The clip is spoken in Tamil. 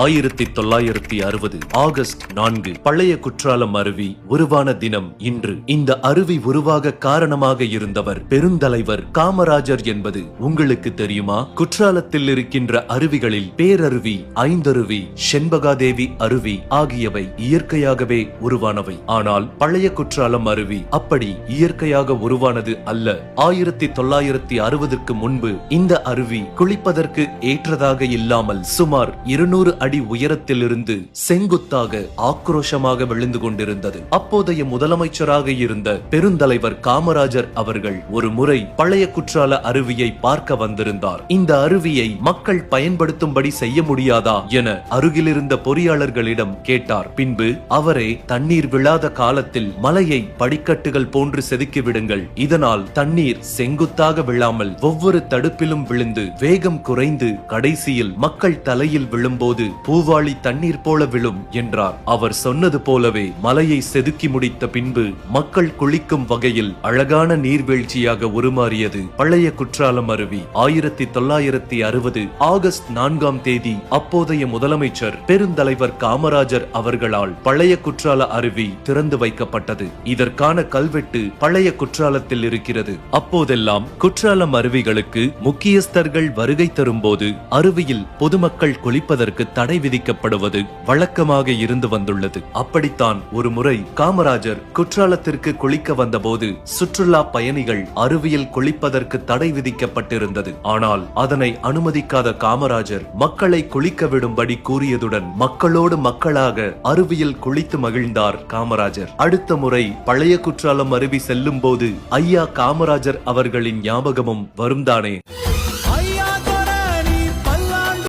1960 ஆகஸ்ட் 4 பழைய குற்றாலம் அருவி உருவான தினம் இன்று. இந்த அருவி உருவாக காரணமாக இருந்தவர் பெருந்தலைவர் காமராஜர் என்பது உங்களுக்கு தெரியுமா? குற்றாலத்தில் இருக்கின்ற அருவிகளில் பேரருவி, ஐந்தருவி, செண்பகாதேவி அருவி ஆகியவை இயற்கையாகவே உருவானவை. ஆனால் பழைய குற்றாலம் அருவி அப்படி இயற்கையாக உருவானது அல்ல. 1960க்கு முன்பு இந்த அருவி குளிப்பதற்கு ஏற்றதாக இல்லாமல் சுமார் 200 அடி உயரத்திலிருந்து செங்குத்தாக ஆக்ரோஷமாக விழுந்து கொண்டிருந்தது. அப்போதைய முதலமைச்சராக இருந்த பெருந்தலைவர் காமராஜர் அவர்கள் ஒரு முறை பழைய குற்றால அருவியை பார்க்க வந்திருந்தார். இந்த அருவியை மக்கள் பயன்படுத்தும்படி செய்ய முடியாதா என அருகிலிருந்த பொறியாளர்களிடம் கேட்டார். பின்பு அவரே தண்ணீர் விழாத காலத்தில் மலையை படிக்கட்டுகள் போன்று செதுக்கி விடுங்கள், இதனால் தண்ணீர் செங்குத்தாக விழாமல் ஒவ்வொரு தடுப்பிலும் விழுந்து வேகம் குறைந்து கடைசியில் மக்கள் தலையில் விழும்போது பூவாளி தண்ணீர் போல விழும் என்றார். அவர் சொன்னது போலவே மலையை செதுக்கி முடித்த பின்பு மக்கள் குளிக்கும் வகையில் அழகான நீர்வீழ்ச்சியாக உருமாறியது பழைய குற்றாலம் அருவி. 1960 ஆகஸ்ட் 4 அப்போதைய முதலமைச்சர் பெருந்தலைவர் காமராஜர் அவர்களால் பழைய குற்றால அருவி திறந்து வைக்கப்பட்டது. இதற்கான கல்வெட்டு பழைய குற்றாலத்தில் இருக்கிறது. அப்போதெல்லாம் குற்றாலம் அருவிகளுக்கு முக்கியஸ்தர்கள் வருகை தரும்போது அருவியில் பொதுமக்கள் குளிப்பதற்கு தடை விதிக்கப்படுவது வழக்கமாக இருந்து வந்துள்ளது. அப்படித்தான் ஒரு முறை காமராஜர் குற்றாலத்திற்கு குளிக்க வந்தபோது சுற்றுலா பயணிகள் அருவியில் குளிப்பதற்கு தடை விதிக்கப்பட்டிருந்தது. ஆனால் அதனை அனுமதிக்காத காமராஜர் மக்களை குளிக்க விடும்படி கூறியதுடன் மக்களோடு மக்களாக அருவியில் குளித்து மகிழ்ந்தார் காமராஜர். அடுத்த முறை பழைய குற்றாலம் அருவி செல்லும் போது ஐயா காமராஜர் அவர்களின் ஞாபகமும் வரும்தானே.